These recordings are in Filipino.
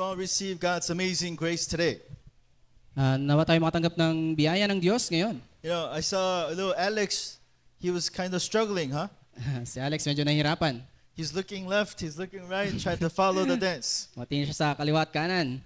all receive God's amazing grace today. Nawa tayo makatanggap ng biyaya ng Diyos ngayon. You know, I saw little Alex. He was kind of struggling, huh? Si Alex medyo nahihirapan. He's looking left, he's looking right, trying to follow the dance. Matingin siya sa kaliwa at kanan.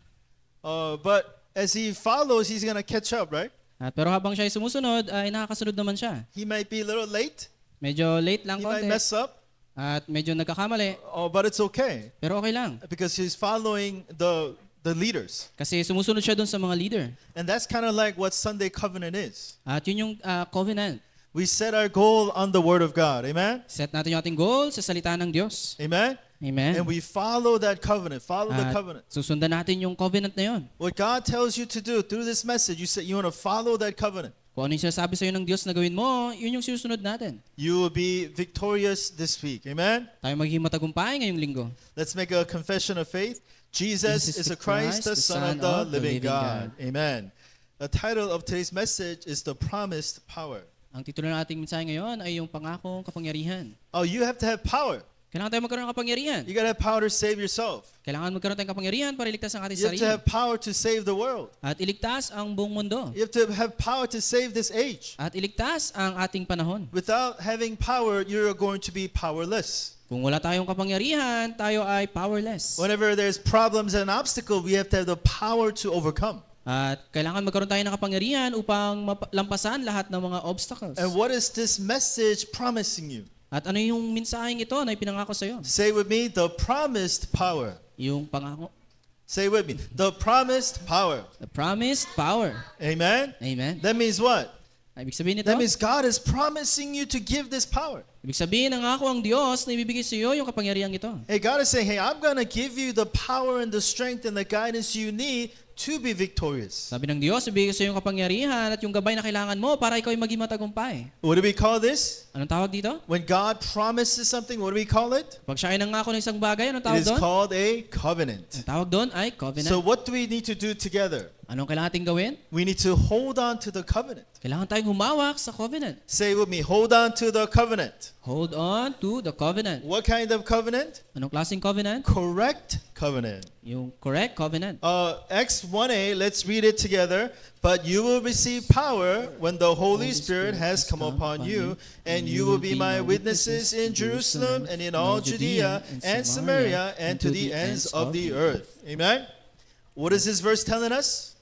But as he follows, he's gonna catch up, right? Pero habang siya ay sumusunod, ay nakakasunod naman siya. He might be a little late. Medyo late lang He might konti. mess up. At medyo nagkakamali. But it's okay Pero okay lang. because he's following the leaders. Kasi sumusunod siya dun sa mga leader. And that's kind of like what Sunday Covenant is. At yun yung covenant. We set our goal on the Word of God. Amen? Set natin yung ating goal sa salita ng Diyos. Amen? Amen. And we follow that covenant. Follow the At covenant. susundan natin yung covenant na yun. What God tells you to do through this message, you say you want to follow that covenant. Kung ano yung sinasabi sa'yo ng Diyos na gawin mo, yun yung susunod natin. You will be victorious this week. Amen? Tayo magiging matagumpay ngayong linggo. Let's make a confession of faith. Jesus is the Christ, the Son of the living God. Amen. The title of today's message is The Promised Power. Ang titulo ng ating mensahe ngayon ay yung pangakong kapangyarihan. Oh, you have to have power. Kailangan tayo magkaroon ng kapangyarihan. You got to have power to save yourself. Kailangan magkaroon tayong kapangyarihan para iligtas ang ating You have to sarili. have power to save the world. At iligtas ang buong mundo. You have to have power to save this age. At iligtas ang ating panahon. Without having power, you're going to be powerless. Kung wala tayong kapangyarihan, tayo ay powerless. Whenever there's problems and obstacles, we have to have the power to overcome. At kailangan magkaroon tayo ng kapangyarihan upang lampasan lahat ng mga obstacles. And what is this message promising you? At ano yung mensaheng ito na ipinangako sa iyo? Say with me, the promised power. Yung pangako. Say with me, the promised power. The promised power. Amen? Amen. That means what? Ibig sabihin nito, That means God is promising you to give this power. ibig sabihin ng ako ang Diyos na ibibigay sa iyo yung kapangyarihan ito. Hey, God is saying, hey, I'm going to give you the power and the strength and the guidance you need to be victorious. Sabi ng Diyos, ibigay sa iyo yung kapangyarihan at yung gabay na kailangan mo para ikaw ay maging matagumpay. What do we call this? Anong tawag dito? When God promises something, what do we call it? Pag siya ay nangako ng isang bagay, anong It tawag is doon? called a covenant. Ang tawag doon ay covenant. So what do we need to do together? Anong kailangan natin gawin? We need to hold on to the covenant. Kailangan tayong humawak sa covenant. Say with me, hold on to the covenant. Hold on to the covenant. What kind of covenant? Anong klaseng covenant? Correct covenant. Yung correct covenant. Acts 1a, let's read it together. But you will receive power when the Holy Spirit has come upon you, and you will be my witnesses in Jerusalem and in all Judea and Samaria and to the ends of the earth. Amen? What is this verse telling us?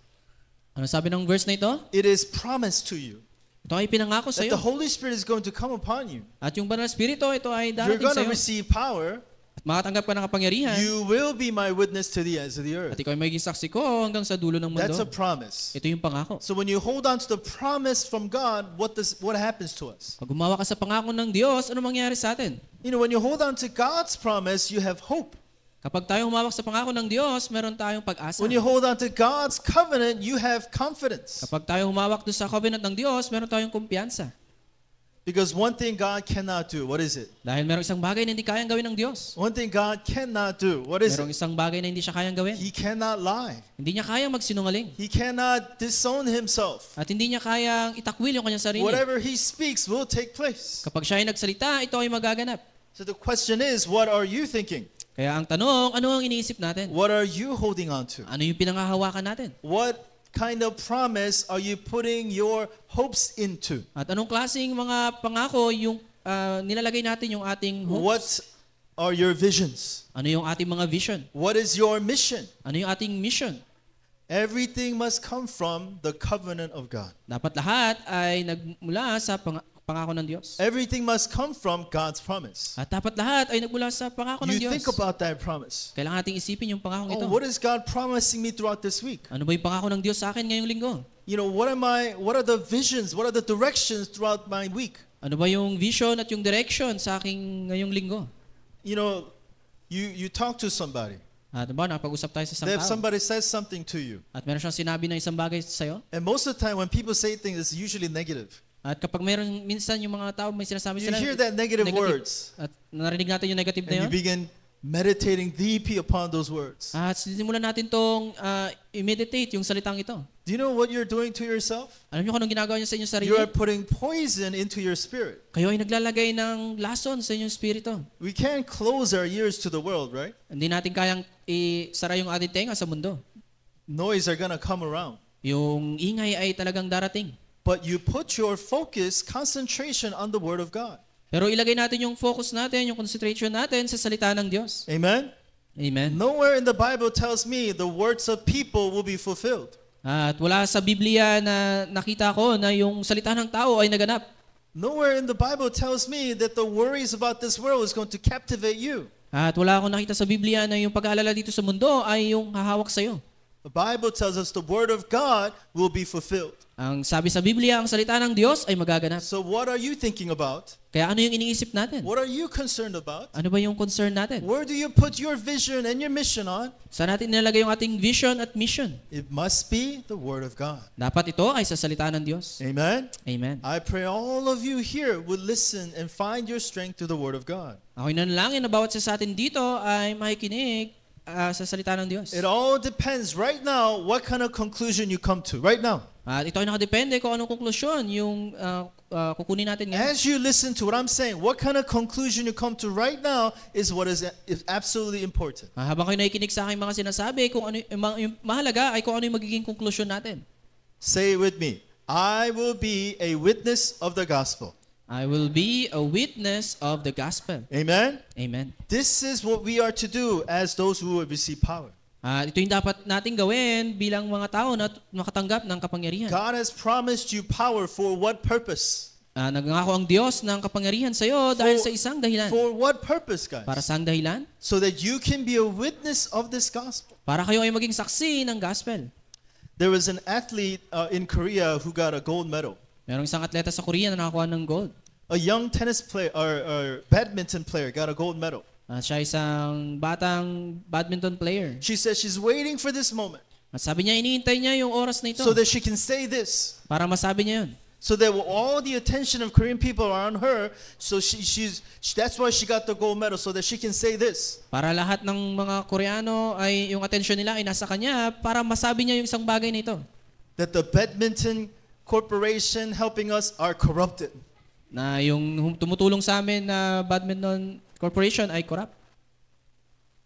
Ano sabi ng verse na ito? It is promised to you Ito ay pinangako sa that iyo. the Holy Spirit is going to come upon you. At yung banal na espiritu, ito ay You're darating going sa to iyo. receive power. At makatanggap ka ng kapangyarihan. You will be my witness to the ends of the At earth. ikaw ay magiging saksi ko hanggang sa dulo ng That's a mundo. promise. Ito yung pangako. So when you hold on to the promise from God, what happens to us? Pag gumawa ka sa pangako ng Diyos, ano mangyayari sa atin? You know, when you hold on to God's promise, you have hope. Kapag tayo humawak sa pangako ng Diyos, meron tayong pag-asa. When you hold on to God's covenant, you have confidence. Kapag tayo humawak doon sa covenant ng Diyos, meron tayong kumpiyansa. Because one thing God cannot do, what is it? Dahil merong isang bagay na hindi kayang gawin ng Diyos. One thing God cannot do, what is Merong it? isang bagay na hindi siya kayang gawin. He cannot lie. Hindi niya kayang magsinungaling. He cannot disown himself. At hindi niya kayang itakwil yung kanyang sarili. Whatever he speaks will take place. Kapag siya ay nagsalita, ito ay magaganap. So the question is, what are you thinking? Kaya ang tanong, ano ang iniisip natin? What are you holding on to? Ano yung pinangahawakan natin? What kind of promise are you putting your hopes into? At anong klaseng mga pangako yung nilalagay natin yung ating hopes? What are your visions? Ano yung ating mga vision? What is your mission? Ano yung ating mission? Everything must come from the covenant of God. Dapat lahat ay nagmula sa pangako ng Diyos. Everything must come from God's promise. At dapat lahat ay nagmula sa pangako ng You Diyos. think about that promise. Kailangan nating isipin yung pangakong ito. Oh, what is God promising me throughout this week? Ano ba yung pangako ng Diyos sa akin ngayong linggo? You know, what are the visions? What are the directions throughout my week? Ano ba yung vision at yung direction sa aking ngayong linggo? You know, you talk to somebody. At ba, napag-usap tayo sa isang Then if tao. somebody says something to you. At meron siyang sinabi na isang bagay sa'yo. And most of the time when people say things, it's usually negative. At kapag meron minsan yung mga tao may sinasabi You sila hear that negative words. At narinig natin yung negative na And you yun. begin meditating deeply upon those words. At simulan natin tong i-meditate yung salitang ito. Do you know what you're doing to yourself? Alam niyo kung anong ginagawa niyo sa inyong sarili? You are putting poison into your spirit. Kayo ay naglalagay ng lason sa inyong spirito. We can't close our ears to the world, right? Hindi natin kayang isara yung ating tenga sa mundo. Noise are gonna come around. Yung ingay ay talagang darating. But you put your focus, concentration on the Word of God. Pero ilagay natin yung focus natin, yung concentration natin sa salita ng Diyos. Amen? Amen. Nowhere in the Bible tells me the words of people will be fulfilled. At wala sa Biblia na nakita ko na yung salita ng tao ay naganap. Nowhere in the Bible tells me that the worries about this world is going to captivate you. At wala akong nakita sa Biblia na yung pag-aalala dito sa mundo ay yung hahawak sa'yo. The Bible tells us the Word of God will be fulfilled. Ang sabi sa Biblia, ang salita ng Diyos ay magaganap. So what are you thinking about? Kaya ano yung iniisip natin? What are you concerned about? Ano ba yung concern natin? Where do you put your vision and your mission on? Saan natin nilalagay yung ating vision at mission? It must be the Word of God. Dapat ito ay sa salita ng Diyos. Amen? Amen. I pray all of you here would listen and find your strength through the Word of God. Ako'y nanalangin na bawat sa atin dito ay makikinig sa salita ng Diyos. It all depends right now what kind of conclusion you come to right now. At ito ay nakadepende kung anong konklusyon yung kukunin natin ngayon. As you listen to what I'm saying, what kind of conclusion you come to right now is what is absolutely important. Habang kayo nakikinig sa aking mga sinasabi, kung ano yung mahalaga ay kung ano yung magiging konklusyon natin. Say it with me. I will be a witness of the gospel. I will be a witness of the gospel. Amen? Amen. This is what we are to do as those who will receive power. Ito yung dapat nating gawin bilang mga tao na makatanggap ng kapangyarihan. God has promised you power for what purpose? Nagngako ang Diyos ng kapangyarihan sa iyo dahil sa isang dahilan. For what purpose, guys? Para saan dahilan? So that you can be a witness of this gospel. Para kayo ay maging saksi ng gospel. There was an athlete in Korea who got a gold medal. Merong isang atleta sa Korea na nakakuha ng gold. A young tennis player or badminton player got a gold medal. Siya isang batang badminton player. She says she's waiting for this moment. At sabi niya, iniintay niya yung oras na ito. So that she can say this. Para masabi niya yun. So that all the attention of Korean people are on her. So that's why she got the gold medal. So that she can say this. Para lahat ng mga Koreano ay yung attention nila ay nasa kanya para masabi niya yung isang bagay na ito. That the badminton corporation helping us are corrupted. Na yung tumutulong sa amin na badminton corporation ay corrupt.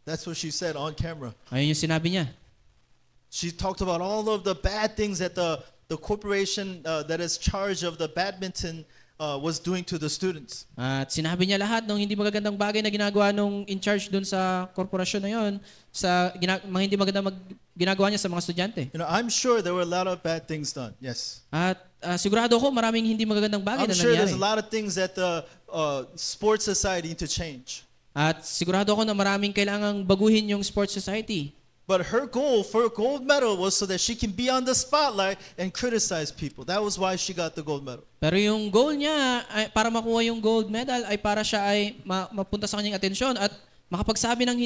That's what she said on camera. Ayun yung sinabi niya. She talked about all of the bad things that the corporation that is charged of the badminton was doing to the students. At sinabi niya lahat ng hindi magagandang bagay na ginagawa nung in charge dun sa korporasyon na yon sa mga hindi magandang ginagawa niya sa mga estudyante. You know, I'm sure there were a lot of bad things done. Yes. At sigurado ko maraming hindi magagandang bagay I'm na sure nangyari. there's a lot of things that the sports society need to change. At sigurado ko na maraming kailangang baguhin yung sports society. But her goal for a gold medal was so that she can be on the spotlight and criticize people. That was why she got the gold medal. Pero yung goal niya ay para makuha yung gold medal ay para siya ay mapunta sa kanyang atensyon at makapagsabi ng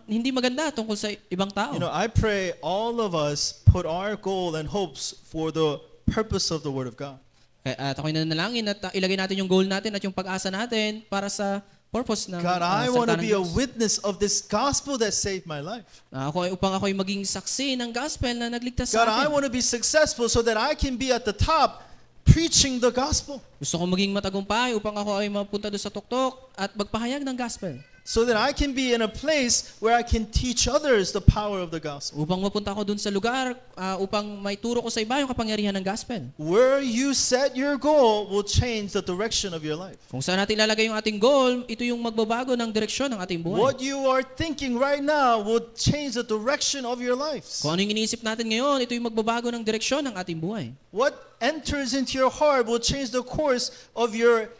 hindi maganda tungkol sa ibang tao. You know, I pray all of us put our goal and hopes for the purpose of the Word of God. At ako'y nanalangin at ilagay natin yung goal natin at yung pag-asa natin para sa purpose ng God, I want to salita ng be a Diyos. witness of this gospel that saved my life. Upang ako'y maging saksi ng gospel na nagligtas God, sa I akin. want to be successful so that I can be at the top preaching the gospel. Gusto kong maging matagumpay upang ako ay mapunta doon sa tuktok at magpahayag ng gospel. So that I can be in a place where I can teach others the power of the gospel. Upang mapunta ako doon sa lugar upang may turo ko sa iba yung kapangyarihan ng gospel. Where you set your goal will change the direction of your life. Kung saan natin ilalagay yung ating goal, ito yung magbabago ng direksyon ng ating buhay. What you are thinking right now will change the direction of your lives. Kung ano yung iniisip natin ngayon, ito yung magbabago ng direksyon ng ating buhay. What enters into your heart will change the course of your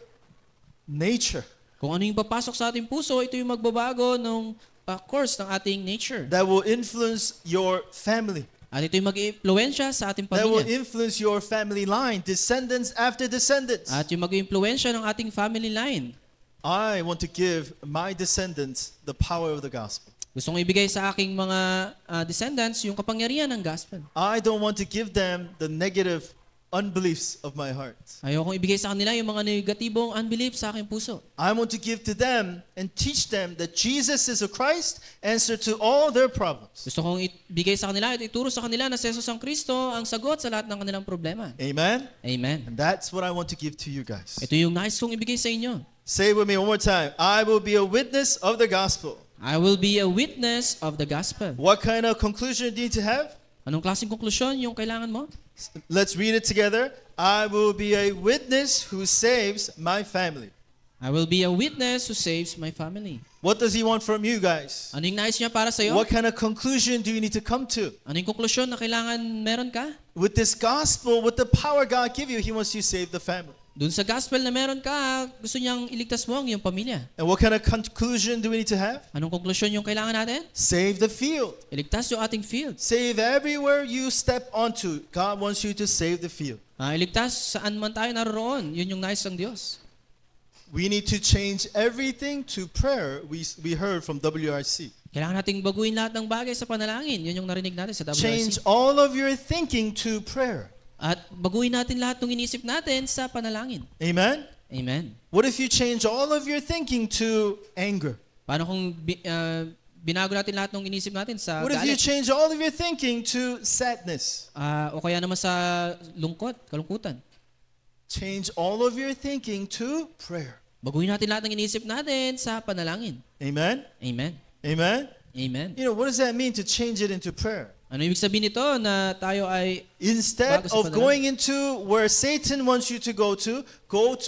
nature. Kung ano yung papasok sa ating puso, ito yung magbabago ng course ng ating nature. That will influence your family. At ito yung mag-iimpluwensya sa ating That will pamilya. influence your family line, descendants after descendants. At yung mag-iimpluwensya ng ating family line. I want to give my descendants the power of the gospel. Gusto kong ibigay sa aking mga descendants yung kapangyarihan ng gospel. I don't want to give them the negative unbeliefs of my heart. Ayokong ibigay sa kanila yung mga negatibong unbelief sa aking puso. I want to give to them and teach them that Jesus is a Christ, answer to all their problems. Gusto kong ibigay sa kanila at ituro sa kanila na si Jesus ang Kristo ang sagot sa lahat ng kanilang problema. Amen? Amen. And that's what I want to give to you guys. Ito yung nais kong ibigay sa inyo. Say it with me one more time. I will be a witness of the gospel. I will be a witness of the gospel. What kind of conclusion do you need to have? Anong klaseng konklusyon yung kailangan mo? Let's read it together. I will be a witness who saves my family. I will be a witness who saves my family. What does he want from you guys? Ano yung nais niya para sa'yo? What kind of conclusion do you need to come to? Ano yung konklusyon na kailangan meron ka? With this gospel, with the power God give you, he wants you to save the family. Doon sa gospel na meron ka, gusto niyang iligtas mo ang iyong pamilya. And what kind of conclusion do we need to have? Anong konklusyon yung kailangan natin? Save the field. Iligtas yung ating field. Save everywhere you step onto. God wants you to save the field. Iligtas saan man tayo naroon. Yun yung nais ng Diyos. We need to change everything to prayer. We heard from WRC. Kailangan nating baguhin lahat ng bagay sa panalangin. Yun yung narinig natin sa WRC. Change all of your thinking to prayer. At baguhin natin lahat ng inisip natin sa panalangin. Amen? Amen. What if you change all of your thinking to anger? Paano kung binago natin lahat ng inisip natin sa What if you galit? change all of your thinking to sadness? O kaya naman sa lungkot, kalungkutan. Change all of your thinking to prayer. Baguhin natin lahat ng inisip natin sa panalangin. Amen? Amen. Amen? Amen. You know, what does that mean to change it into prayer? Ano ibig sabihin nito na tayo ay Instead bago sa of panalangin? going into where Satan wants you to go to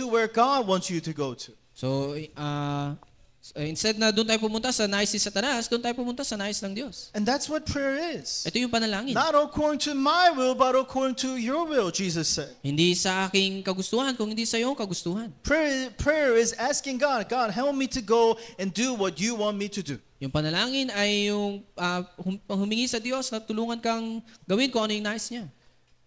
where God wants you to go to. So, instead na doon tayo pumunta sa nais ni Satanas, doon tayo pumunta sa nais ng Diyos. And that's what prayer is. Ito yung panalangin. Not according to my will, but according to your will, Jesus said. Hindi sa aking kagustuhan, kung hindi sa iyong kagustuhan. Prayer is asking God, God, help me to go and do what you want me to do. Yung panalangin ay yung humingi sa Diyos na tulungan kang gawin kung ano yung nais niya.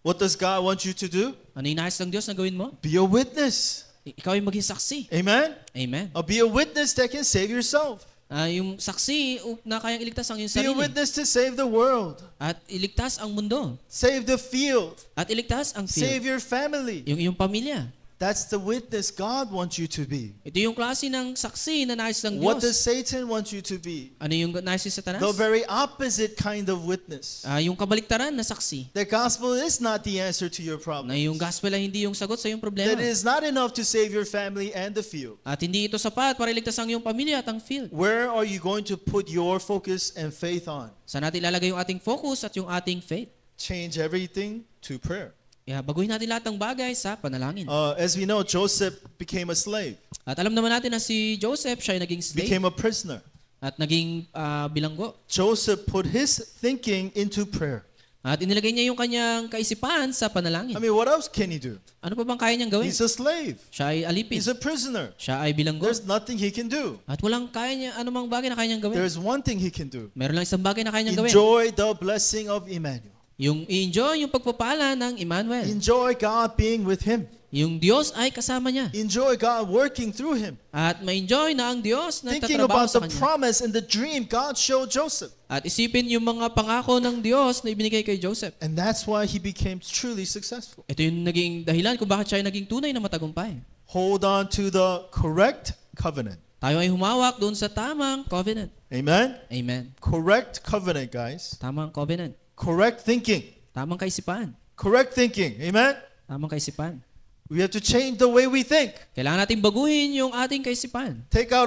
What does God want you to do? Ano yung nais ng Diyos na gawin mo? Be a witness. Ikaw ay maging saksi. Amen? Amen. Or be a witness that can save yourself. Yung saksi na kayang iligtas ang iyong Be a sarili. witness to save the world. At iligtas ang mundo. Save the field. At iligtas ang Save field. your family. Yung iyong pamilya. That's the witness God wants you to be. Ito yung klase ng saksi na nais ng What does Diyos. Satan want you to be? Ano yung nais ni Satanas? The very opposite kind of witness. Yung kabaliktaran na saksi. The gospel is not the answer to your Na yung problem. gospel ay hindi yung sagot sa iyong problema. That is not enough to save your family and the field. At hindi ito sapat para iligtas ang iyong pamilya at ang field. Where are you going to put your focus and faith on? Saan natin ilalagay yung ating focus at yung ating faith? Change everything to prayer. Baguhin natin lahat ng bagay sa panalangin. As we know, Joseph became a slave, At alam naman natin na si Joseph, siya ay naging slave became a prisoner. at naging bilanggo. Joseph put his thinking into prayer. At inilagay niya yung kanyang kaisipan sa panalangin. I mean, what else can he do? Ano pa bang kaya niyang gawin? He's a slave. Siya ay alipin. He's a prisoner. Siya ay bilanggo. There's nothing he can do. At walang kaya niya, anumang bagay na kaya niyang gawin. There's one thing he can do. Meron lang isang bagay na kaya niyang gawin. Enjoy the blessing of Emmanuel. Yung i-enjoy yung pagpapala ng Emmanuel. Enjoy God being with him. Yung Diyos ay kasama niya. Enjoy God working through him. At ma-enjoy na ang Diyos na Thinking tatrabaho about sa the kanya. promise and the dream God showed Joseph. At isipin yung mga pangako ng Diyos na ibinigay kay Joseph. And that's why he became truly successful. Ito yung naging dahilan kung bakit siya ay naging tunay na matagumpay. Hold on to the correct covenant. Tayo ay humawak doon sa tamang covenant. Amen? Amen. Correct covenant, guys. Tamang covenant. Correct thinking. Tamang kaisipan. Correct thinking. Amen? Tamang kaisipan. We have to change the way we think. Kailangan natin baguhin yung ating kaisipan. Take an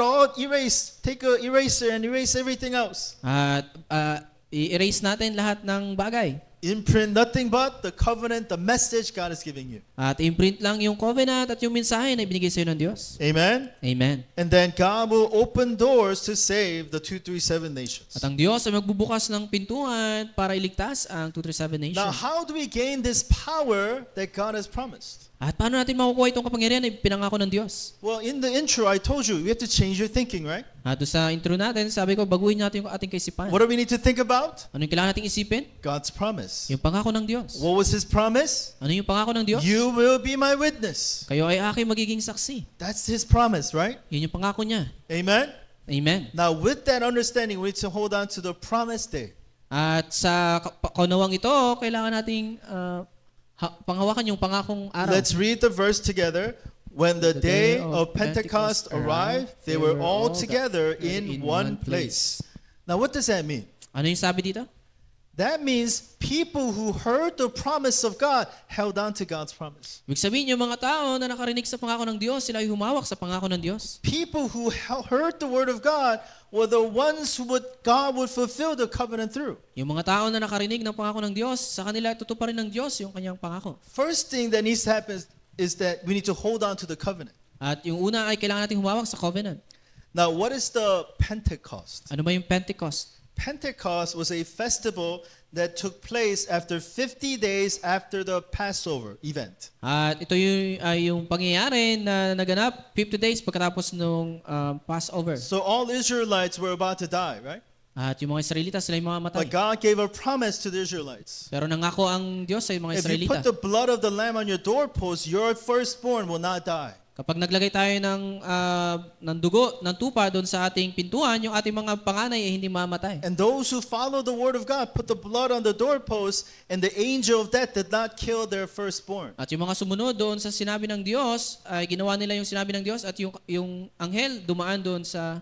eraser and erase everything else. At i-erase natin lahat ng bagay. Imprint nothing but the covenant, the message God is giving you. At imprint lang yung covenant at yung mensahe na ibinigay sa iyo ng Diyos. Amen? Amen. And then God will open doors to save the 237 nations. At ang Diyos ay magbubukas ng pintuan para iligtas ang 237 Now, nations. how do we gain this power that God has promised? At paano natin makukuha itong kapangyarihan na pinangako ng Diyos? Well, in the intro, I told you, we have to change your thinking, right? At doon sa intro natin, sabi ko, baguhin natin yung ating kaisipan. What do we need to think about? Ano yung kailangan nating isipin? God's promise. Yung pangako ng Diyos. What was His promise? Ano yung pangako ng Diyos? You will be my witness. Kayo ay aking magiging saksi. That's His promise, right? Yun yung pangako niya. Amen? Amen. Now, with that understanding, we need to hold on to the promised day. At sa kaunawang ito, kailangan nating panghawakan yung pangakong araw. Let's read the verse together. When the day of Pentecost arrived, they were all together in one place. Now, what does that mean? Ano yung sabi dito? That means people who heard the promise of God held on to God's promise. Ibig sabihin, yung mga tao na nakarinig sa pangako ng Diyos, sila ay humawak sa pangako ng Diyos. People who heard the word of God were the ones who God would fulfill the covenant through. Yung mga tao na nakarinig ng pangako ng Diyos, sa kanila tutuparin ng Diyos yung kanyang pangako. First thing that needs to happen is that we need to hold on to the covenant. At yung una ay kailangan natin humawak sa covenant. Now, what is the Pentecost? Ano ba yung Pentecost? Pentecost was a festival that took place after 50 days after the Passover event. At ito yung pangyayari na naganap 50 days pagkatapos nung Passover. So all Israelites were about to die, right? At yung mga Israelita, sila yung mga matay. But God gave a promise to the Israelites. Pero nangako ang Diyos sa mga If you Israelita. put the blood of the lamb on your doorpost, your firstborn will not die. Kapag naglagay tayo ng dugo, ng tupa doon sa ating pintuan, yung ating mga panganay ay hindi mamatay. And those who follow the word of God put the blood on the doorpost, and the angel of death did not kill their firstborn. At yung mga sumunod doon sa sinabi ng Diyos, ay ginawa nila yung sinabi ng Diyos at yung anghel dumaan doon sa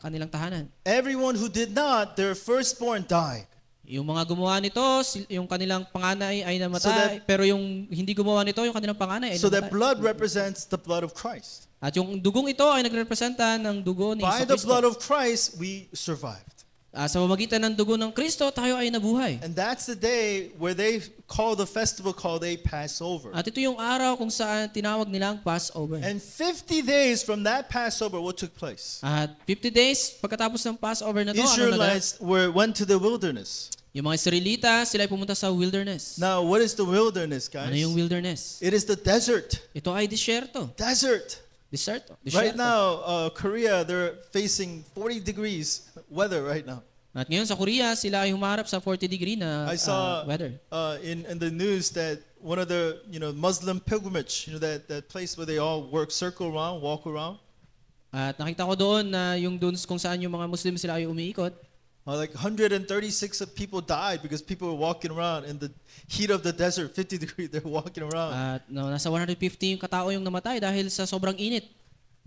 kanilang tahanan. Everyone who did not, their firstborn died. Yung mga gumawa nito, yung kanilang panganay ay namatay, pero yung hindi gumawa nito, yung kanilang panganay ay So that namatay. blood represents the blood of Christ. At yung dugong ito ay nagrepresenta ng dugo ni By the Jesucristo. blood of Christ, we survived. Sa pamamagitan ng dugo ng Kristo, tayo ay nabuhay. And that's the day where they call the festival called a Passover. At ito yung araw kung saan tinawag nilang Passover. And 50 days from that Passover, what took place? At 50 days pagkatapos ng Passover na to, Israelites went to the wilderness. yung mga Israelita, sila ay pumunta sa wilderness. Now, what is the wilderness, guys? Ano yung wilderness? It is the desert. Ito ay disyerto. Desert. Disyerto. Right now, Korea, they're facing 40 degrees weather right now. At ngayon sa Korea, sila ay humarap sa 40-degree na I saw weather. in the news that one of the Muslim pilgrimage, that place where they all circle around, walk around. At nakita ko doon na yung doon kung saan yung mga Muslim sila ay umiikot. Like 136 of people died because people were walking around in the heat of the desert, 50 degrees. They're walking around. At nasa 150 yung katao yung namatay dahil sa sobrang init.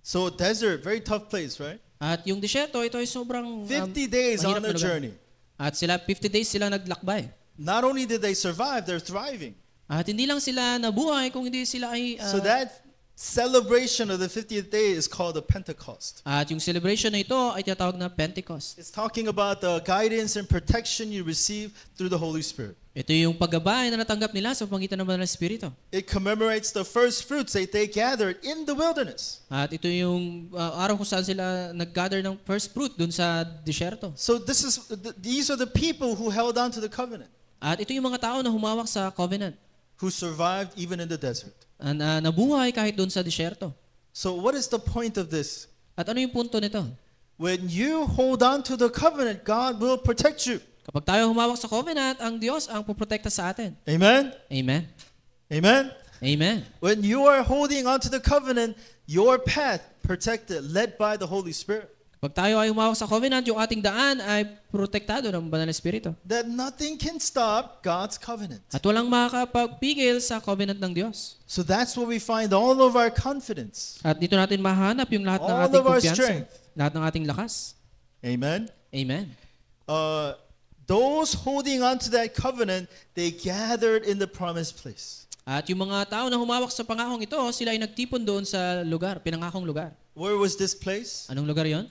So desert, very tough place, right? At yung disyerto, ito ay sobrang 50 days on mahirap na their lugar. journey. At sila 50 days sila naglakbay. Not only did they survive, they're thriving. At hindi lang sila nabuhay kung hindi sila ay So that celebration of the 50th day is called the Pentecost. at yung celebration na ito ay tinatawag na Pentecost. It's talking about the guidance and protection you receive through the Holy Spirit. Ito yung paggabay na natanggap nila sa pamamagitan ng Banal na Espiritu. It commemorates the first fruits that they gathered in the wilderness. At ito yung araw kung saan sila nag-gather ng first fruit dun sa disyerto. So these are the people who held on to the covenant, At ito yung mga tao na humawak sa covenant. who survived even in the desert. Nabuhay kahit dun sa disyerto. So what is the point of this? At ano yung punto nito? When you hold on to the covenant, God will protect you. Kapag tayo humawak sa covenant, ang Diyos ang puprotekta sa atin. Amen? Amen. Amen? Amen. When you are holding on to the covenant, your path protected, led by the Holy Spirit. Kapag tayo ay humawak sa covenant, yung ating daan ay protektado ng Banal na Espiritu. That nothing can stop God's covenant. At walang makakapagpigil sa covenant ng Diyos. So that's where we find all of our confidence. At dito natin mahanap yung lahat ng All ating of our kumpiyansa. strength. Lahat ng ating lakas. Amen? Amen. Those holding on to that covenant, they gathered in the promised place. At yung mga tao na humawak sa pangakong ito, sila ay nagtipon doon sa lugar, pinangakong lugar. Where was this place? Anong lugar yon?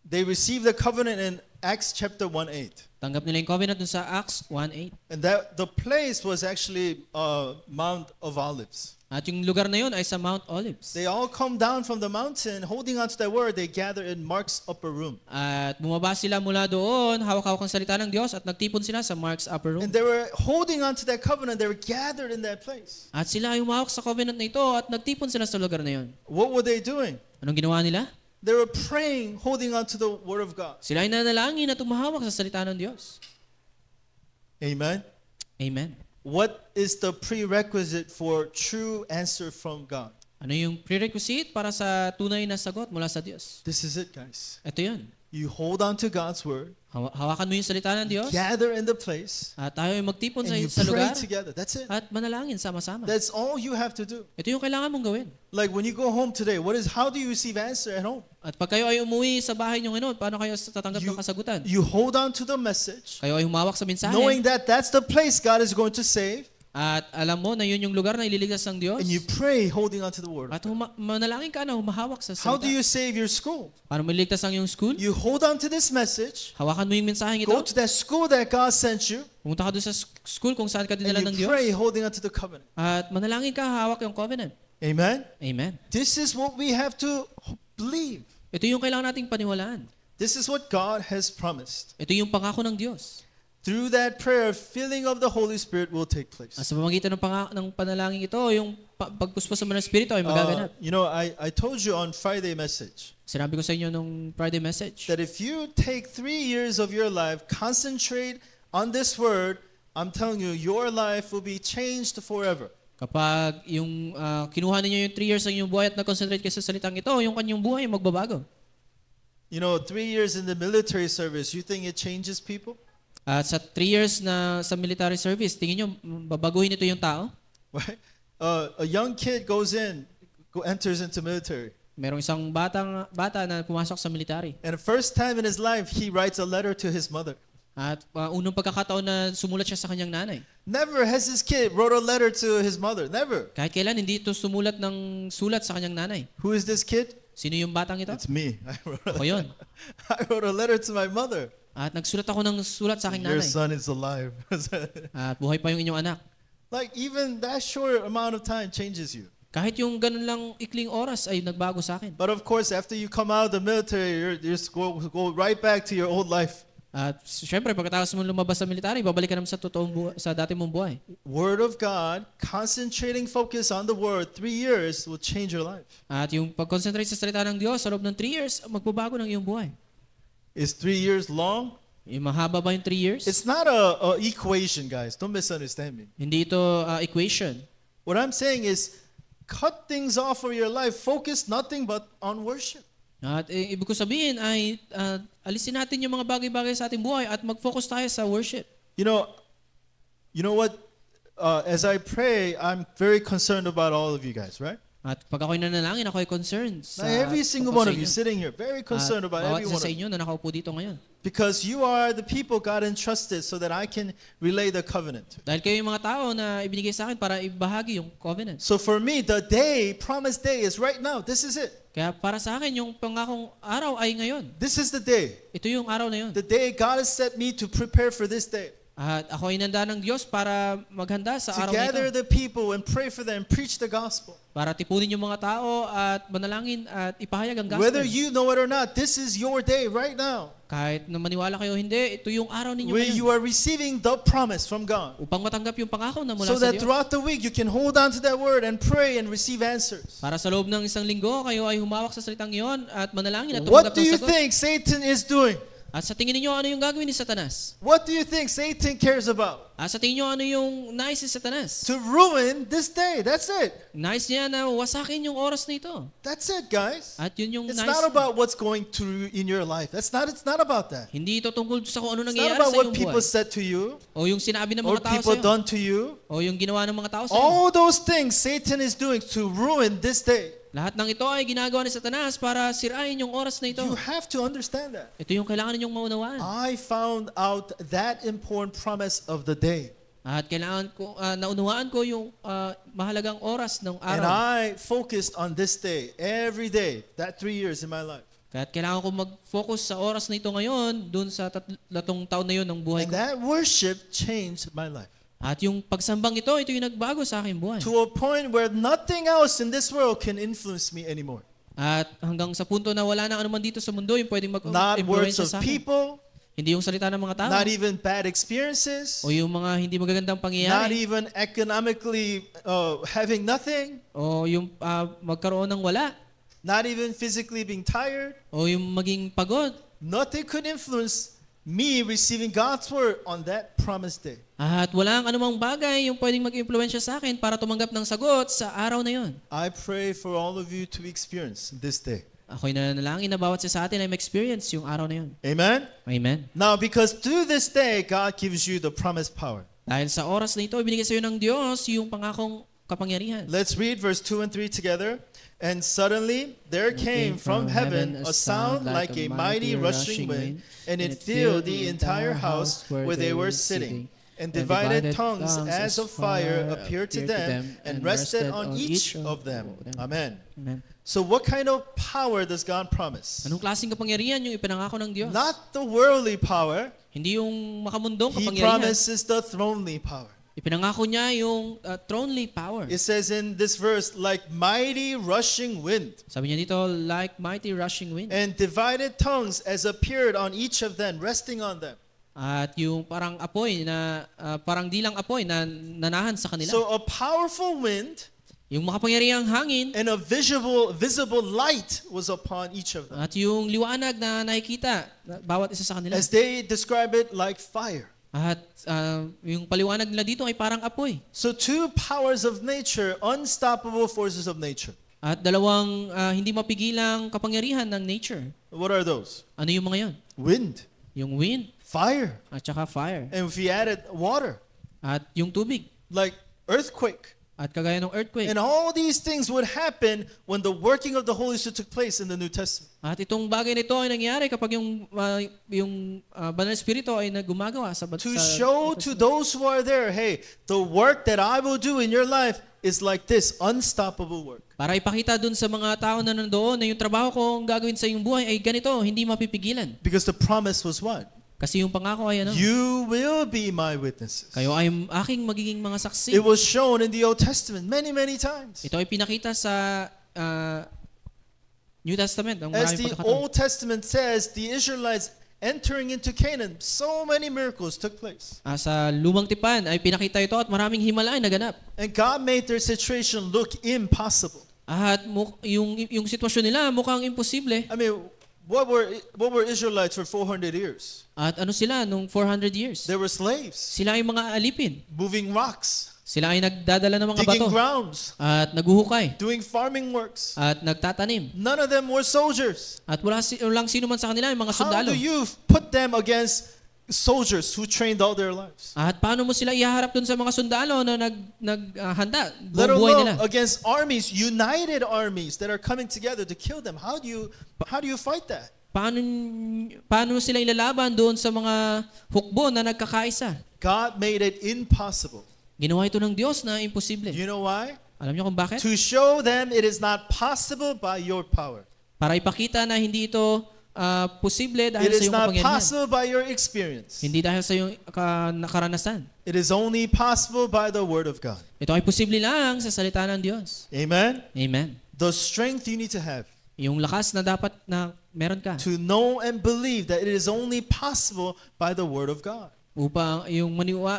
They received the covenant in Acts chapter 1:8. Tanggap nila yung covenant doon sa Acts 1:8. And that the place was actually Mount of Olives. At yung lugar na yon ay sa Mount Olives. They all come down from the mountain, holding on to that word. They gather in Mark's upper room. At bumaba sila mula doon, hawak-hawak ang salita ng Diyos at nagtipon sila sa Mark's upper room. And they were holding on to that covenant. They were gathered in that place. At sila ay humawak sa covenant na ito at nagtipon sila sa lugar na yon. What were they doing? Anong ginawa nila? They were praying, holding on to the word of God. Sila ay nanalangin at tumahawak sa salita ng Diyos. Amen. Amen. What is the prerequisite for true answer from God? Ano yung prerequisite para sa tunay na sagot mula sa Diyos? This is it, guys. Ito yun. You hold on to God's word, Hawakan mo yung salita ng Diyos. gather in the place, At tayo ay magtipon and you sa pray lugar. together. That's it. At manalangin sama-sama. That's all you have to do. Ito yung kailangan mong gawin. Like when you go home today, how do you receive answer at home? At pag kayo ay umuwi sa bahay nyo ngayon, paano kayo tatanggap ng kasagutan? You hold on to the message, Kayo ay humawak sa mensahe. knowing that that's the place God is going to save, At alam mo na yun yung lugar na ililigtas ng Diyos. and you pray holding on to the word. At manalangin ka na humahawak sa How do salita. you save your school? Para maliligtas ang iyong school, You hold on to this message, hawakan mo yung mensaheng ito. go to that school that God sent you, Pumunta ka doon sa school kung saan ka dinala ng and you Diyos. pray holding on to the covenant. At manalangin ka, hawak yung covenant. Amen? Amen. This is what we have to believe. Ito yung kailangan nating paniwalaan. This is what God has promised. Ito yung pangako ng Diyos. Through that prayer, filling of the Holy Spirit will take place. Sa pamamagitan ng panalangin ito, yung pagpuspos ng Espiritu ay magaganap. I told you on Friday message Sinabi ko sa inyo nung Friday message that if you take 3 years of your life, concentrate on this word, I'm telling you, your life will be changed forever. kapag yung kinuha ninyo yung 3 years ng inyong buhay at nag-concentrate kayo sa salitang ito, yung kanyang buhay ay magbabago. 3 years in the military service, you think it changes people? At sa 3 years na sa military service, tingin nyo, babaguhin ito yung tao? Right? A young kid enters into military. Merong isang bata na pumasok sa military. And the first time in his life, he writes a letter to his mother. At unang pagkakataon na sumulat siya sa kanyang nanay. Never has this kid wrote a letter to his mother. Never. Kahit kailan, hindi ito sumulat ng sulat sa kanyang nanay. Who is this kid? Sino yung batang ito? It's me. Ako yun. I wrote a letter to my mother. At nagsulat ako ng sulat sa aking Your nanay. son is alive. At buhay pa yung inyong anak. Like even that short amount of time changes you. Kahit yung ganun lang ikling oras ay nagbago sa akin. But of course, after you come out of the military, you just go right back to your old life. At syempre, pagkatapos mo lumabas sa military, babalik ka naman sa dati mong buhay. Word of God, concentrating focus on the word, 3 years will change your life. At yung pag-concentrate sa salita ng Diyos sa loob ng 3 years, magbabago ng iyong buhay. Is 3 years long? Yung mahaba ba yung 3 years? It's not a equation, guys. Don't misunderstand me. Hindi ito equation. What I'm saying is, cut things off of your life. Focus nothing but on worship. At ibig ko sabihin ay alisin natin yung mga bagay-bagay sa ating buhay at mag-focus tayo sa worship. You know what? As I pray, I'm very concerned about all of you guys, right? At pag ako'y nanalangin, ako'y concerned sa Every single tungkol one sa of you inyo. sitting here, very concerned At about bawat every isa one sa of you. inyo na nakaupo dito ngayon. Because you are the people God entrusted so that I can relay the covenant. Dahil kayo yung mga tao na ibinigay sa akin para ibahagi yung covenant. So for me, the promised day is right now. This is it. Kaya para sa akin, yung pangakong araw ay ngayon. This is the day. Ito yung araw na yun. The day God has set me to prepare for this day. At ako ay inanda ng Diyos para maghanda sa To araw na gather ito. the people and pray for them, preach the gospel. Para tipunin yung mga tao at manalangin at ipahayag ang gospel. Whether you know it or not, this is your day right now. Kahit na maniwala kayo o hindi, ito yung araw ninyo Where ngayon. you are receiving the promise from God. Upang matanggap yung pangako na mula So sa that Diyos. throughout the week, you can hold on to that word and pray and receive answers. Para sa loob ng isang linggo, kayo ay humawak sa salitang iyon at manalangin at What tumanggap do ng you sagot. think Satan is doing? At sa tingin niyo ano yung gagawin ni Satanas? What do you think Satan cares about? At sa tingin niyo ano yung nais ni Satanas? To ruin this day. That's it. Nais niya na wasakin yung oras na ito. That's it, guys. At yun yung It's nais not niya. about what's going through in your life. It's not about that. Hindi ito tungkol sa kung ano It's not nangyayari about sa what iyong people buhay. said to you O yung sinabi ng or mga tao people sa'yo. done to you. O yung ginawa ng mga tao sa'yo. All those things Satan is doing to ruin this day. Lahat ng ito ay ginagawa ni Satanas para sirain yung oras na ito. You have to understand that. Ito yung kailangan ninyong maunawaan. I found out that important promise of the day. At kailangan ko, naunawaan ko yung mahalagang oras ng And araw. I focused on this day, every day, that 3 years in my life. Kaya kailangan ko mag-focus sa oras na ito ngayon, dun sa tatlatong taon na yun ng buhay And ko. that worship changed my life. At yung pagsambang ito yung nagbago sa aking buhay. To a point where nothing else in this world can influence me anymore. At hanggang sa punto na wala na anuman dito sa mundo yung pwedeng Not words mag-influensya of sa akin. people, Hindi yung salita ng mga tao. not even bad experiences, O yung mga hindi magagandang not pangyayari. even economically having nothing, O yung magkaroon ng wala. not even physically being tired. O yung maging pagod. Nothing could influence me receiving God's word on that promised day. At walang anumang bagay yung pwedeng mag-influensya sa akin para tumanggap ng sagot sa araw na yon. I pray for all of you to experience this day. Ako'y nanalangin na bawat isa sa atin ay ma-experience yung araw na yun. Amen? Amen. Now, because through this day, God gives you the promised power. Dahil sa oras na ito, ibinigay sa iyo ng Diyos yung pangakong kapangyarihan. Let's read verse 2 and 3 together. And suddenly there came from heaven a sound like a mighty rushing wind, and it filled the entire house where they were sitting. And divided tongues as of fire appeared to them and rested on each of them. Amen. Amen. So what kind of power does God promise? Anong klaseng kapangyarihan yung ipinangako ng Diyos? Not the worldly power. Hindi yung makamundong He kapangyarihan. promises the thronely power. Ipinangako niya yung thronely power. It says in this verse, like mighty rushing wind, Sabi niya dito, like mighty rushing wind. and divided tongues as appeared on each of them, resting on them. At yung parang apoy na, parang dilang apoy na nanahan sa kanila. So a powerful wind Yung makapangyarihang hangin and a visible light was upon each of them. at yung liwanag na nakikita bawat isa sa kanila. As they describe it, like fire. At yung paliwanag nila dito ay parang apoy. So two powers of nature, unstoppable forces of nature. At dalawang hindi mapigilang kapangyarihan ng nature. What are those? Ano yung mga yon? Wind, Yung wind fire, at saka fire. and if we added water, At yung tubig like earthquake. at kagaya ng earthquake. And all these things would happen when the working of the Holy Spirit took place in the New Testament. At itong bagay nito ay nangyari kapag yung Banal na Espiritu ay naggumagawa sa To show to those who are there, hey, the work that I will do in your life is like this, unstoppable work. Para ipakita dun sa mga tao na nandoon na yung trabaho kong gagawin sa iyong buhay ay ganito, hindi mapipigilan. Because the promise was what? Kasi yung pangako ay ano? You will be my witnesses. Kayo ay aking magiging mga saksi. It was shown in the Old Testament many times. Ito ay pinakita sa New Testament. Ang As maraming the pagkakataon. Old Testament says, the Israelites entering into Canaan, so many miracles took place. Sa Lumang Tipan ay pinakita ito at maraming himala ay naganap. And God made their situation look impossible. At yung sitwasyon nila mukhang imposible. I mean, what were Israelites for 400 years? At ano sila nung 400 years? They were slaves, Sila ay mga alipin. moving rocks, Sila ay nagdadala ng mga digging bato grounds, at naghuhukay doing farming works. at nagtatanim. None of them were soldiers. At walang sino man sa kanila ay mga How sundalo. do you put them against soldiers who trained all their lives? At paano mo sila ihaharap dun sa mga sundalo na naghanda Let buong buhay nila? alone against armies, united armies that are coming together to kill them. How do you fight that? Paano sila ilalaban doon sa mga hukbo na nagkakaisa? God made it impossible. Ginawa ito ng Diyos na imposible. You know why? Alam niyo kung bakit? To show them it is not possible by your power. Para ipakita na hindi ito posible dahil It sa is iyong not kapangyarihan. possible by your experience. Hindi dahil sa iyong karanasan. It is only possible by the word of God. Ito ay posible lang sa salita ng Diyos. Amen? Amen. The strength you need to have Yung lakas na dapat na meron ka to know and believe that it is only possible by the word of God. upang yung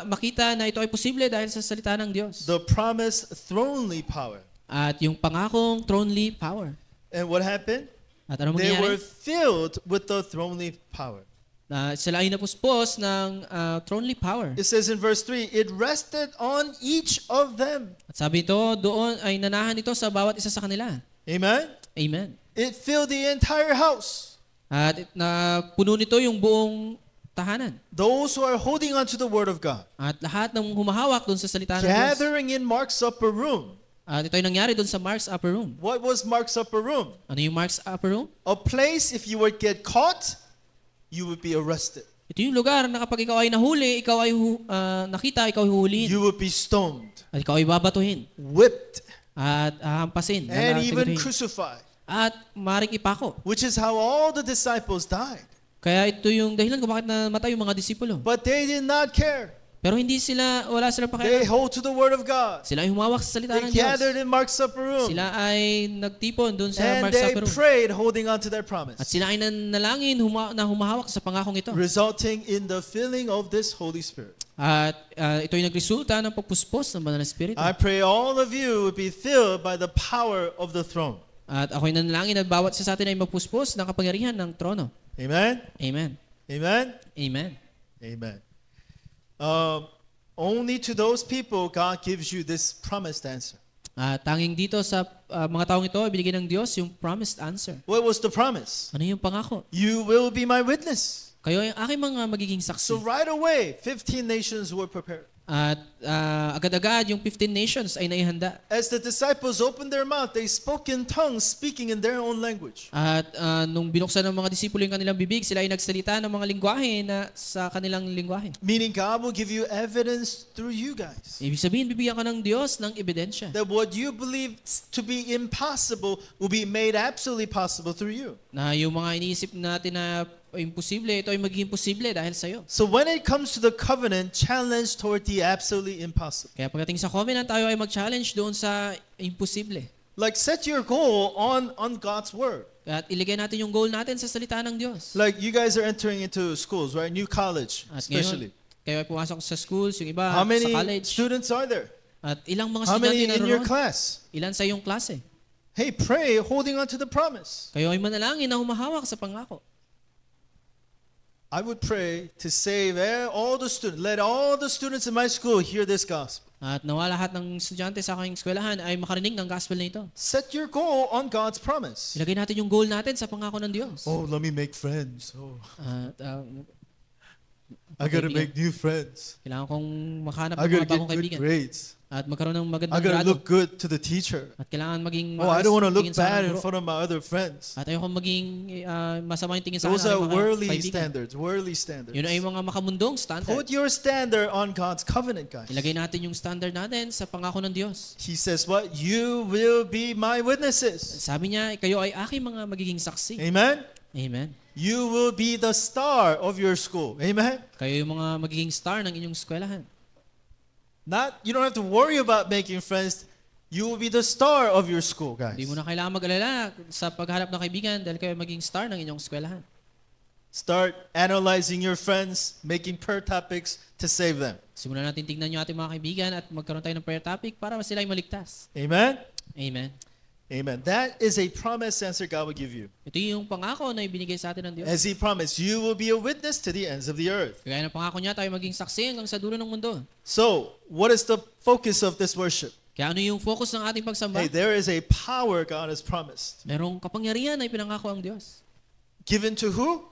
makita na ito ay posible dahil sa salita ng Diyos. The promised thronely power. At yung pangakong thronely power. And what happened? At ano They were mangyayari? filled with the thronely power. Na sila ay napuspos ng thronely power. It says in verse 3, it rested on each of them. At sabi ito, doon ay nanahan ito sa bawat isa sa kanila. Amen? Amen. It filled the entire house. At puno nito yung buong tahanan. Those who are holding on to the word of God. At lahat ng humahawak doon sa salita ng Diyos. Gathering in Mark's upper room. At ito ay nangyari doon sa Mark's upper room. What was Mark's upper room? Ano yung Mark's upper room? A place if you would get caught, you would be arrested. Ito yung lugar na kapag ikaw ay nahuli, ikaw ay nakita, ikaw ay huhulihin. You would be stoned, At ikaw ay babatuhin. whipped, At hampasin. and even tigurihin. crucified. At maaaring ipako. Which is how all the disciples died. Kaya ito yung dahilan kung bakit namatay yung mga disipulo. But they did not care. Pero wala silang They pakialam. hold to the word of God. Sila ay humawak sa salita They ng Diyos. gathered in Mark's upper room. Sila ay nagtipon doon sa And Mark's they upper room. prayed holding on to their At promise, sila ay nanalangin na humahawak sa pangakong ito. resulting in the filling of this Holy Spirit. At ito ay nagresulta ng pagpuspos ng Banal na Espiritu. I pray all of you would be filled by the power of the throne. At ako'y nanalangin na bawat isa sa atin ay magpuspos ng kapangyarihan ng trono. Amen? Amen. Amen? Amen. Amen. Only to those people God gives you this promised answer. Tanging dito sa mga taong ito, ibinigay ng Diyos yung promised answer. What was the promise? Ano yung pangako? You will be my witness. Kayo ay aking mga magiging So saksi. right away, 15 nations were prepared. At agad-agad yung 15 nations ay naihanda. As the disciples opened their mouth, they spoke in tongues, speaking in their own language. At nung binuksan ng mga disipulo yung kanilang bibig, sila ay nagsalita ng mga lingwahe na sa kanilang lingwahe. Meaning God will give you evidence through you guys. Ibig sabihin, bibigyan ka ng Diyos ng ebidensya. That what you believe to be impossible will be made absolutely possible through you. Na yung mga iniisip natin na imposible, ito ay magiging posible dahil sa'yo. So when it comes to the covenant, challenge toward the absolutely impossible. Kaya pagdating sa covenant, tayo ay mag-challenge doon sa imposible. Like set your goal on God's word. At iligay natin yung goal natin sa salita ng Diyos. Like you guys are entering into schools, right? New college, At especially. ngayon, kayo ay pumasok sa schools, yung iba How sa many college. students are there? At ilang mga How many estudyante in your naroon? class? Ilan sa iyong klase? Hey, pray, holding on to the promise. Kayo ay manalangin na humahawak sa pangako. I would pray to save all the students. Let all the students in my school hear this gospel. At nawa lahat ng estudyante sa aking eskwelahan ay makarinig ng gospel na ito. Set your goal on God's promise. Ilagay natin yung goal natin sa pangako ng Diyos. Oh, let me make friends. Oh, At I gotta kaibigan. make new friends. Kailangan kong makahanap I ng mga gotta get bagong good kaibigan. grades. At magkaroon ng I magandang gotta grado. look good to the teacher. At kailangan maging Oh, I don't want to look tingin sa bad aking in guro. front of my other friends. At ayoko maging masama yung tingin sa Those are aking mga worldly kaibigan. standards. Worldly standards. Yun ay mga makamundong standard. Put your standard on God's covenant, guys. Ilagay natin yung standard natin sa pangako ng Diyos. He says, "What? You will be my witnesses." Sabi niya, kayo ay aking mga magiging saksi. Amen. Amen. You will be the star of your school. Amen. Kayo yung mga magiging star ng inyong eskwelahan. You don't have to worry about making friends. You will be the star of your school, guys. Hindi mo na kailangan mag-alala sa paghanap ng kaibigan dahil kayo maging star ng inyong eskwelahan. Start analyzing your friends, making prayer topics to save them. Simulan natin tignan yung ating mga kaibigan at magkaroon tayo ng prayer topic para sila ay maligtas. Amen. Amen. Amen. That is a promise answer God will give you. Ito yung pangako na ibinigay sa atin ng Diyos. As He promised, you will be a witness to the ends of the earth. Kaya ng pangako niya, tayo maging saksi hanggang sa dulo ng mundo. So, what is the focus of this worship? Kaya ano yung focus ng ating pagsamba? Hey, there is a power God has promised. Merong kapangyarihan na ipinangako ang Diyos. Given to who?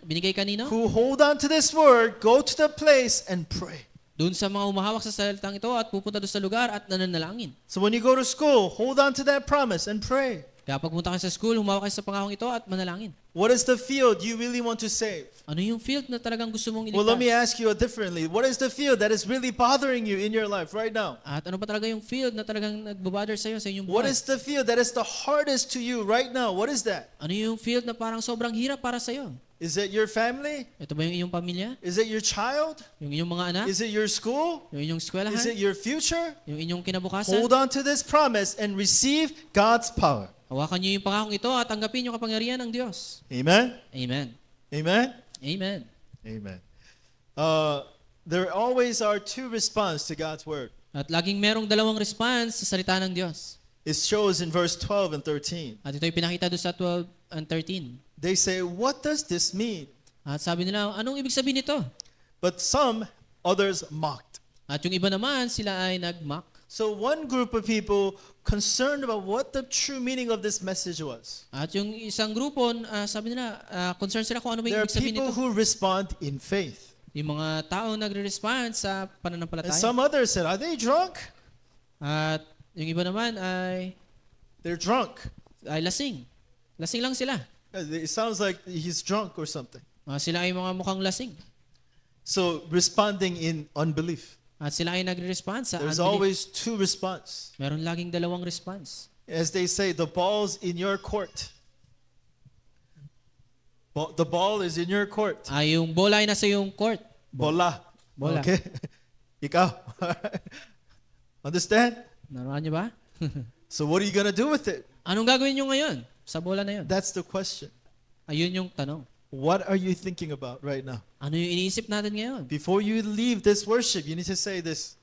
Binigay kanino? Who hold on to this word, go to the place and pray. Doon sa mga humahawak sa salitang ito at pupunta doon sa lugar at nananalangin. So when you go to school, hold on to that promise and pray. Kaya pag pumunta kayo sa school, humawak kayo sa pangakong ito at manalangin. What is the field you really want to save? Ano yung field na talagang gusto mong Well, let me iligtas? ask you differently. What is the field that is really bothering you in your life right now? At ano pa talaga yung field na talagang nagbabother sa'yo sa inyong What buhay? is the field that is the hardest to you right now? What is that? Ano yung field na parang sobrang hirap para sa'yo? Is it your family? Ito ba yung inyong pamilya? Is it your child? Yung inyong mga anak? Is it your school? Yung inyong eskwelahan? Is it your future? Yung inyong kinabukasan? Hold on to this promise and receive God's power. Hawakan niyo yung pangakong ito at tanggapin yung kapangyarihan ng Diyos. Amen? Amen. Amen? Amen. Amen. There always are two responses to God's word. At laging merong dalawang response sa salita ng Diyos. It shows in verse 12 and 13. At ito ay pinakita doon sa 12 and 13. They say, what does this mean? At sabi nila, anong ibig sabihin nito? But some others mocked. At yung iba naman, sila ay nag-mock. So one group of people concerned about what the true meaning of this message was. At yung isang grupo, sabi nila, concerned sila kung ano ba There yung are ibig sabihin people nito. who respond in faith. Yung mga tao nagre-respond sa And pananampalataya. some others said, are they drunk? At yung iba naman ay They're drunk. lasing. Lasing lang sila. It sounds like he's drunk or something. Sila ay mga mukhang lasing. So responding in unbelief. At sila ay nagre-respond sa There's unbelief. always two responses. Meron laging dalawang response. As they say, the ball's in your court. The ball is in your court. Yung bola ay nasa yung court. Bola. Bola. Okay? Ikaw. Understand? Naroon niyo ba? So what are you gonna do with it? Anong gagawin niyo ngayon sa bola na yun? That's the question. Ayun yung tanong. What are you thinking about right now? Ano yung iniisip natin ngayon? Before you leave this worship, you need to say this.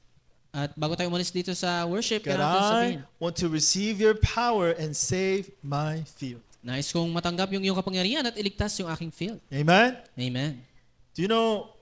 At bago tayo umalis dito sa worship, God, kailangan natin I sabihin, want to receive your power and save my field. nais kong matanggap yung iyong kapangyarihan at iligtas yung aking field. Amen? Amen. Do you know,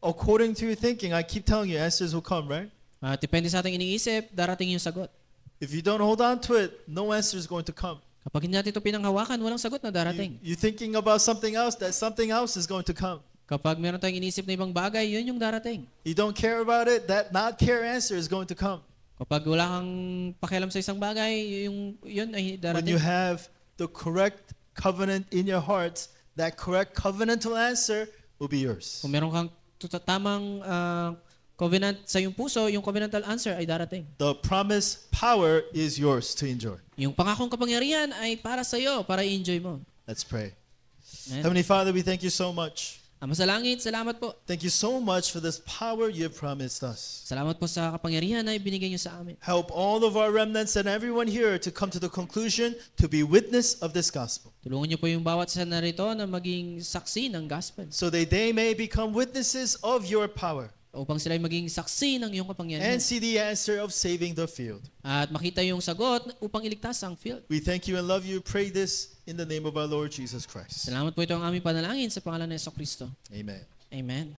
according to your thinking, I keep telling you, answers will come, right? Depende sa ating iniisip, darating yung sagot. If you don't hold on to it, no answer is going to come. Kapag hindi natin ito pinanghawakan, walang sagot na darating. You're thinking about something else, that something else is going to come. Kapag meron tayong inisip na ibang bagay, yun yung darating. You don't care about it, that not care answer is going to come. Kapag wala kang pakialam sa isang bagay, yun ay When you darating. have the correct covenant in your heart, that correct covenantal answer will be yours. Kung meron kang tamang covenant sa iyong puso, yung covenantal answer ay darating. The promised power is yours to enjoy. Yung pangakong kapangyarihan ay para sa iyo, para i-enjoy mo. Let's pray. Amen. Heavenly Father, we thank you so much. Ama sa langit, salamat po. Thank you so much for this power you have promised us. Salamat po sa kapangyarihan na ibinigay niyo sa amin. Help all of our remnants and everyone here to come to the conclusion to be witness of this gospel, Tulungan niyo po yung bawat isa narito na maging saksi ng gospel so that they may become witnesses of your power upang sila ay maging saksi ng iyong kapangyarihan and see the answer of saving the field. at makita yung sagot upang iligtas ang field. We thank you and love you. Pray this in the name of our Lord Jesus Christ. Salamat po ito ang aming panalangin sa pangalan ng Yesu Kristo. Amen. Amen.